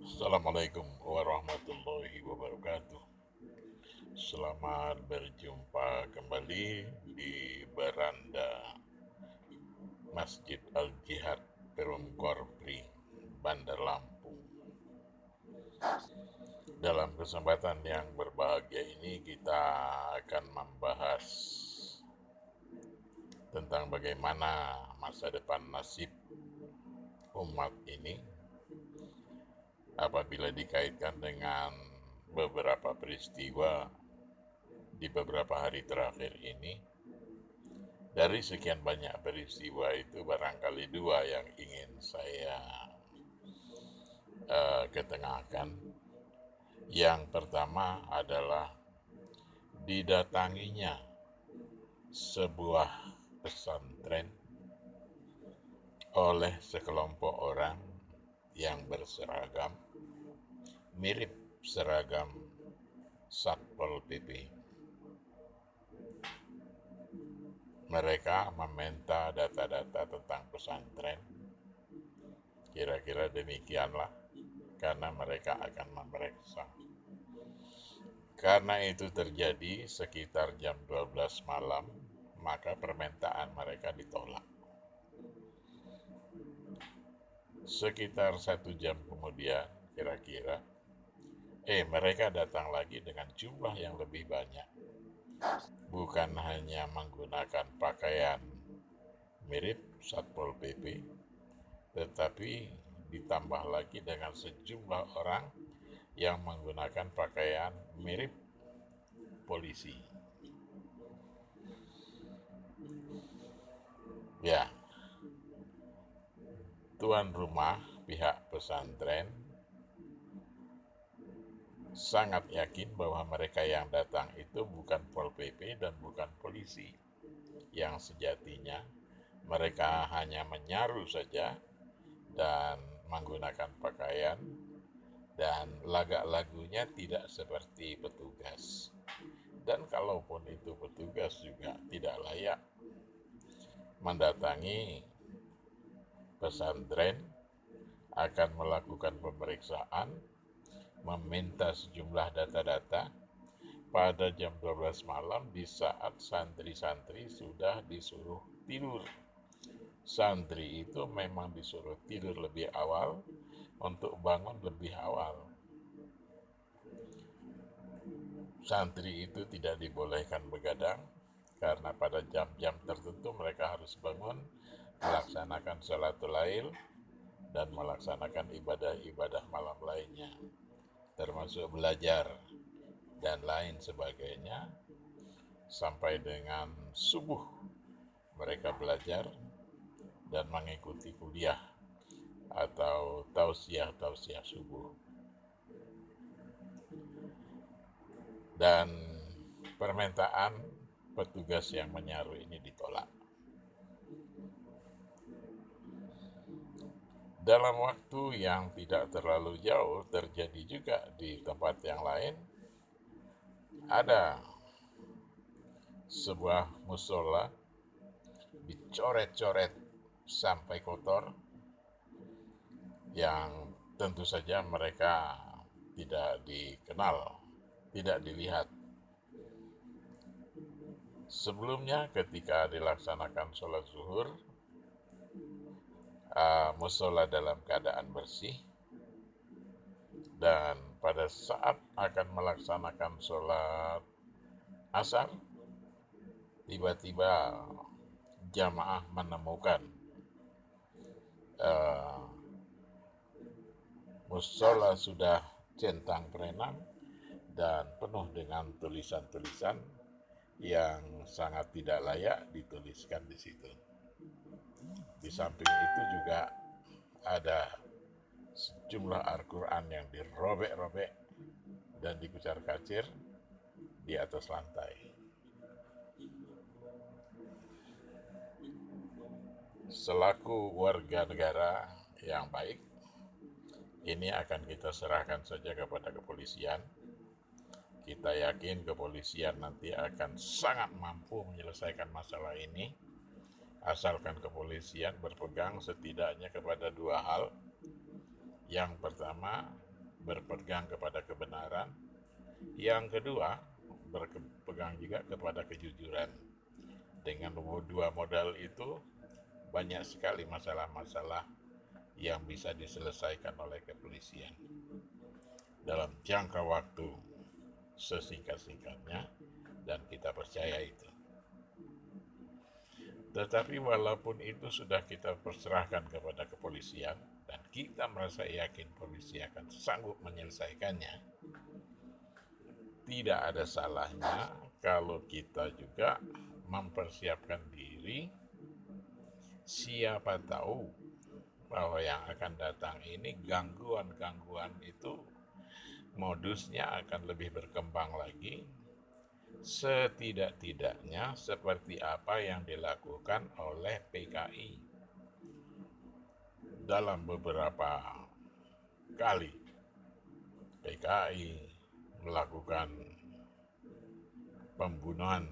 Assalamualaikum warahmatullahi wabarakatuh. Selamat berjumpa kembali di beranda Masjid Al-Jihad Perum Korpri, Bandar Lampung. Dalam kesempatan yang berbahagia ini kita akan membahas tentang bagaimana masa depan nasib umat ini apabila dikaitkan dengan beberapa peristiwa di beberapa hari terakhir ini. Dari sekian banyak peristiwa itu barangkali dua yang ingin saya ketengahkan. Yang pertama adalah didatanginya sebuah pesantren oleh sekelompok orang yang berseragam mirip seragam Satpol PP. Mereka meminta data-data tentang pesantren. Kira-kira demikianlah, karena mereka akan memeriksa. Karena itu terjadi sekitar jam 12 malam, maka permintaan mereka ditolak. Sekitar 1 jam kemudian, kira-kira, mereka datang lagi dengan jumlah yang lebih banyak. Bukan hanya menggunakan pakaian mirip Satpol PP, tetapi ditambah lagi dengan sejumlah orang yang menggunakan pakaian mirip polisi. Ya, tuan rumah pihak pesantren sangat yakin bahwa mereka yang datang itu bukan Pol PP dan bukan polisi. Yang sejatinya mereka hanya menyaru saja dan menggunakan pakaian, dan lagak-lagunya tidak seperti petugas. Dan kalaupun itu petugas juga tidak layak mendatangi pesantren, akan melakukan pemeriksaan, meminta sejumlah data-data pada jam 12 malam di saat santri-santri sudah disuruh tidur. Santri itu memang disuruh tidur lebih awal untuk bangun lebih awal. Santri itu tidak dibolehkan begadang karena pada jam-jam tertentu mereka harus bangun, melaksanakan sholatul lail dan melaksanakan ibadah-ibadah malam lainnya, termasuk belajar dan lain sebagainya. Sampai dengan subuh mereka belajar dan mengikuti kuliah atau tausiah subuh. Dan permintaan petugas yang menyaru ini ditolak. Dalam waktu yang tidak terlalu jauh terjadi juga di tempat yang lain. Ada sebuah musola dicoret-coret sampai kotor, yang tentu saja mereka tidak dikenal, tidak dilihat. Sebelumnya ketika dilaksanakan sholat zuhur, musola dalam keadaan bersih, dan pada saat akan melaksanakan sholat asar, tiba-tiba jamaah menemukan musola sudah centang perenang dan penuh dengan tulisan-tulisan yang sangat tidak layak dituliskan di situ. Di samping itu juga ada sejumlah Al-Quran yang dirobek-robek dan dikucar-kacir di atas lantai. Selaku warga negara yang baik, ini akan kita serahkan saja kepada kepolisian. Kita yakin kepolisian nanti akan sangat mampu menyelesaikan masalah ini, asalkan kepolisian berpegang setidaknya kepada dua hal. Yang pertama, berpegang kepada kebenaran. Yang kedua, berpegang juga kepada kejujuran. Dengan dua modal itu, banyak sekali masalah-masalah yang bisa diselesaikan oleh kepolisian dalam jangka waktu sesingkat-singkatnya, dan kita percaya itu. Tetapi walaupun itu sudah kita perserahkan kepada kepolisian dan kita merasa yakin polisi akan sanggup menyelesaikannya, tidak ada salahnya kalau kita juga mempersiapkan diri. Siapa tahu bahwa yang akan datang ini gangguan-gangguan itu modusnya akan lebih berkembang lagi, setidak-tidaknya seperti apa yang dilakukan oleh PKI dalam beberapa kali. PKI melakukan pembunuhan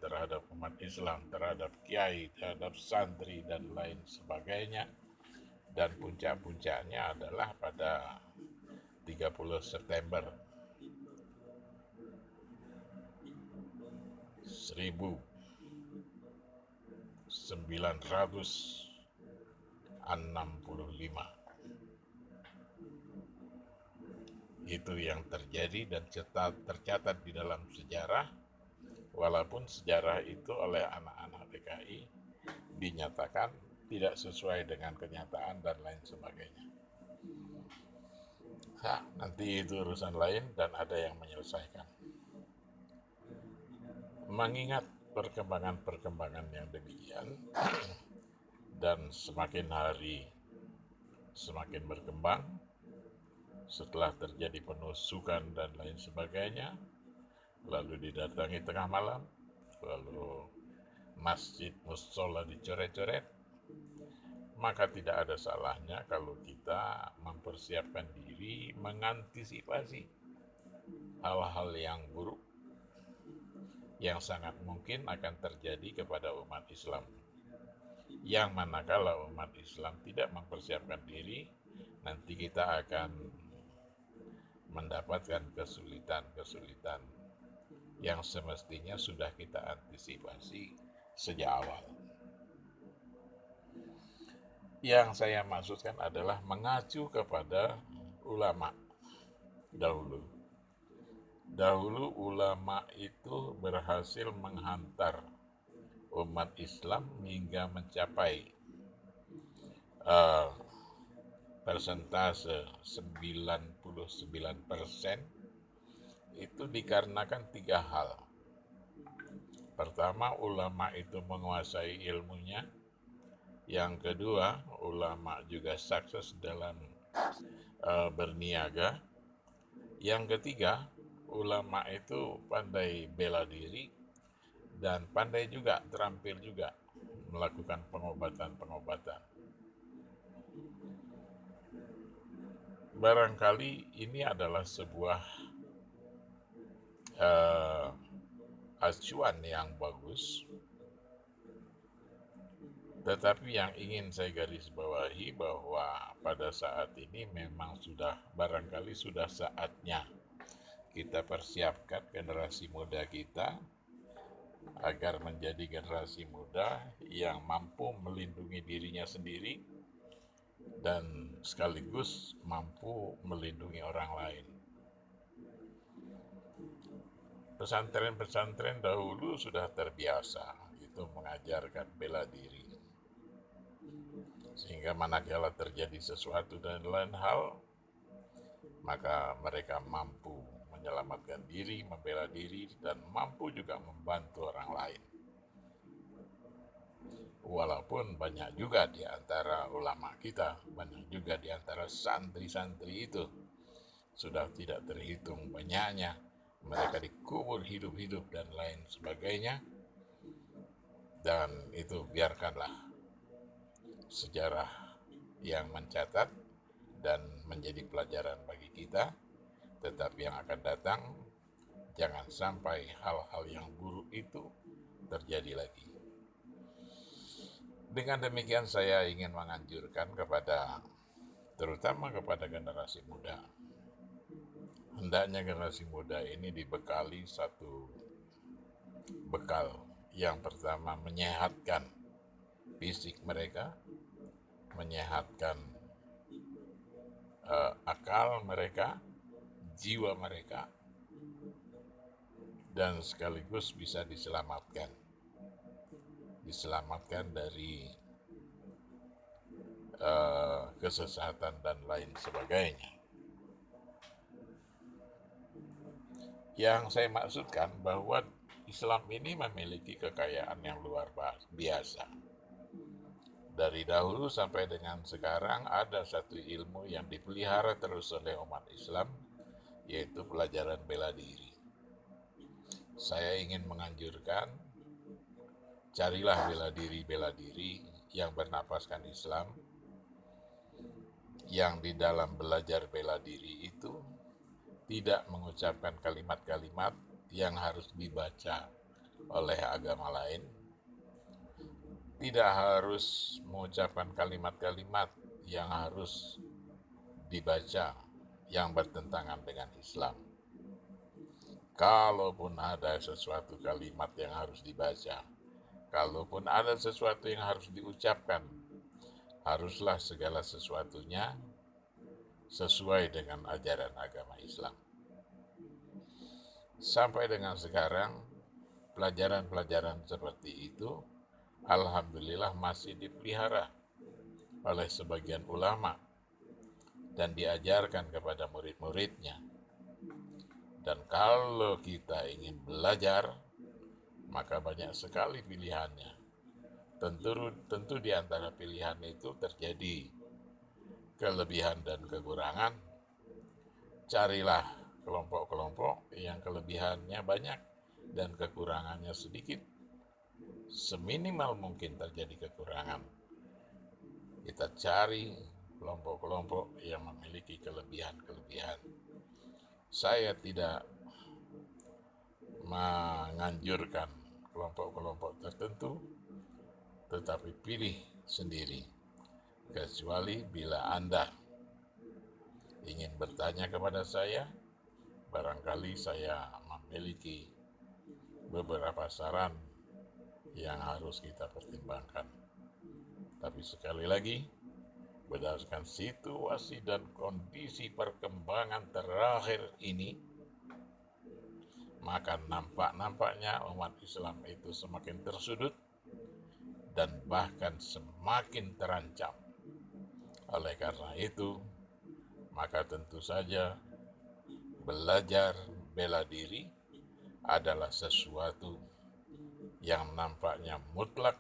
terhadap umat Islam, terhadap kiai, terhadap santri, dan lain sebagainya. Dan puncak-puncaknya adalah pada 30 September 1965. Itu yang terjadi dan tercatat di dalam sejarah, walaupun sejarah itu oleh anak-anak PKI dinyatakan tidak sesuai dengan kenyataan dan lain sebagainya. Nanti itu urusan lain dan ada yang menyelesaikan. Mengingat perkembangan-perkembangan yang demikian dan semakin hari semakin berkembang, setelah terjadi penusukan dan lain sebagainya, lalu didatangi tengah malam, lalu masjid musola dicoret-coret, maka tidak ada salahnya kalau kita mempersiapkan diri mengantisipasi hal-hal yang buruk yang sangat mungkin akan terjadi kepada umat Islam. Yang manakala umat Islam tidak mempersiapkan diri, nanti kita akan mendapatkan kesulitan-kesulitan yang semestinya sudah kita antisipasi sejak awal. Yang saya maksudkan adalah mengacu kepada ulama dahulu. Dahulu ulama itu berhasil menghantar umat Islam hingga mencapai persentase 99% itu dikarenakan 3 hal. Pertama, ulama itu menguasai ilmunya. Yang kedua, ulama juga sukses dalam berniaga. Yang ketiga, ulama itu pandai bela diri dan pandai juga, terampil juga melakukan pengobatan-pengobatan. Barangkali ini adalah sebuah acuan yang bagus, tetapi yang ingin saya garis bawahi bahwa pada saat ini memang barangkali sudah saatnya kita persiapkan generasi muda kita agar menjadi generasi muda yang mampu melindungi dirinya sendiri dan sekaligus mampu melindungi orang lain. Pesantren-pesantren dahulu sudah terbiasa itu mengajarkan bela diri, sehingga manakala terjadi sesuatu dan lain hal, maka mereka mampu menyelamatkan diri, membela diri, dan mampu juga membantu orang lain. Walaupun banyak juga di antara ulama kita, banyak juga di antara santri-santri itu, sudah tidak terhitung banyaknya, mereka dikubur hidup-hidup dan lain sebagainya. Dan itu biarkanlah sejarah yang mencatat dan menjadi pelajaran bagi kita. Tetapi yang akan datang, jangan sampai hal-hal yang buruk itu terjadi lagi. Dengan demikian saya ingin menganjurkan terutama kepada generasi muda, hendaknya generasi muda ini dibekali satu bekal. Yang pertama, menyehatkan fisik mereka, menyehatkan akal mereka, jiwa mereka, dan sekaligus bisa diselamatkan dari kesesatan dan lain sebagainya. Yang saya maksudkan bahwa Islam ini memiliki kekayaan yang luar biasa. Dari dahulu sampai dengan sekarang ada satu ilmu yang dipelihara terus oleh umat Islam, yaitu pelajaran bela diri. Saya ingin menganjurkan, carilah bela diri yang bernapaskan Islam, yang di dalam belajar bela diri itu tidak mengucapkan kalimat-kalimat yang harus dibaca oleh agama lain, tidak harus mengucapkan kalimat-kalimat yang harus dibaca yang bertentangan dengan Islam. Kalaupun ada sesuatu kalimat yang harus dibaca, kalaupun ada sesuatu yang harus diucapkan, haruslah segala sesuatunya sesuai dengan ajaran agama Islam. Sampai dengan sekarang, pelajaran-pelajaran seperti itu alhamdulillah masih dipelihara oleh sebagian ulama dan diajarkan kepada murid-muridnya. Dan kalau kita ingin belajar, maka banyak sekali pilihannya. Tentu di antara pilihan itu terjadi kelebihan dan kekurangan. Carilah kelompok-kelompok yang kelebihannya banyak dan kekurangannya sedikit. Seminimal mungkin terjadi kekurangan. Kita cari kelompok-kelompok yang memiliki kelebihan-kelebihan. Saya tidak menganjurkan kelompok-kelompok tertentu, tetapi pilih sendiri. Kecuali bila Anda ingin bertanya kepada saya, barangkali saya memiliki beberapa saran yang harus kita pertimbangkan. Tapi sekali lagi, berdasarkan situasi dan kondisi perkembangan terakhir ini, maka nampaknya umat Islam itu semakin tersudut dan bahkan semakin terancam. Oleh karena itu, maka tentu saja belajar bela diri adalah sesuatu yang nampaknya mutlak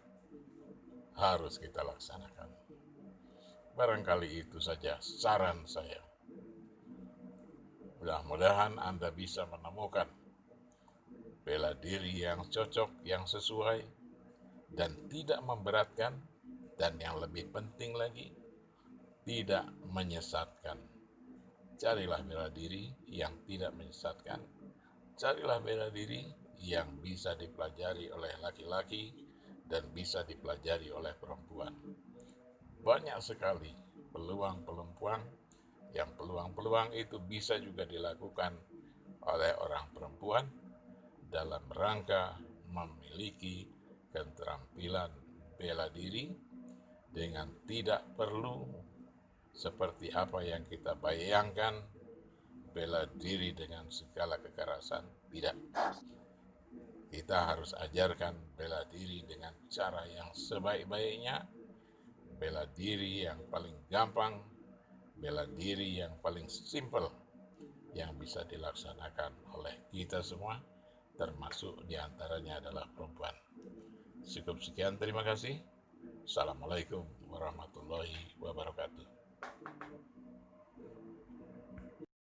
harus kita laksanakan. Barangkali itu saja saran saya. Mudah-mudahan Anda bisa menemukan bela diri yang cocok, yang sesuai, dan tidak memberatkan, dan yang lebih penting lagi, tidak menyesatkan. Carilah bela diri yang tidak menyesatkan. Carilah bela diri yang bisa dipelajari oleh laki-laki dan bisa dipelajari oleh perempuan. Banyak sekali peluang-peluang yang peluang-peluang itu bisa juga dilakukan oleh orang perempuan dalam rangka memiliki keterampilan bela diri dengan tidak perlu seperti apa yang kita bayangkan bela diri dengan segala kekerasan. Tidak. Kita harus ajarkan bela diri dengan cara yang sebaik-baiknya, bela diri yang paling gampang, bela diri yang paling simpel yang bisa dilaksanakan oleh kita semua, termasuk diantaranya adalah perempuan. Cukup sekian, terima kasih. Assalamualaikum warahmatullahi wabarakatuh.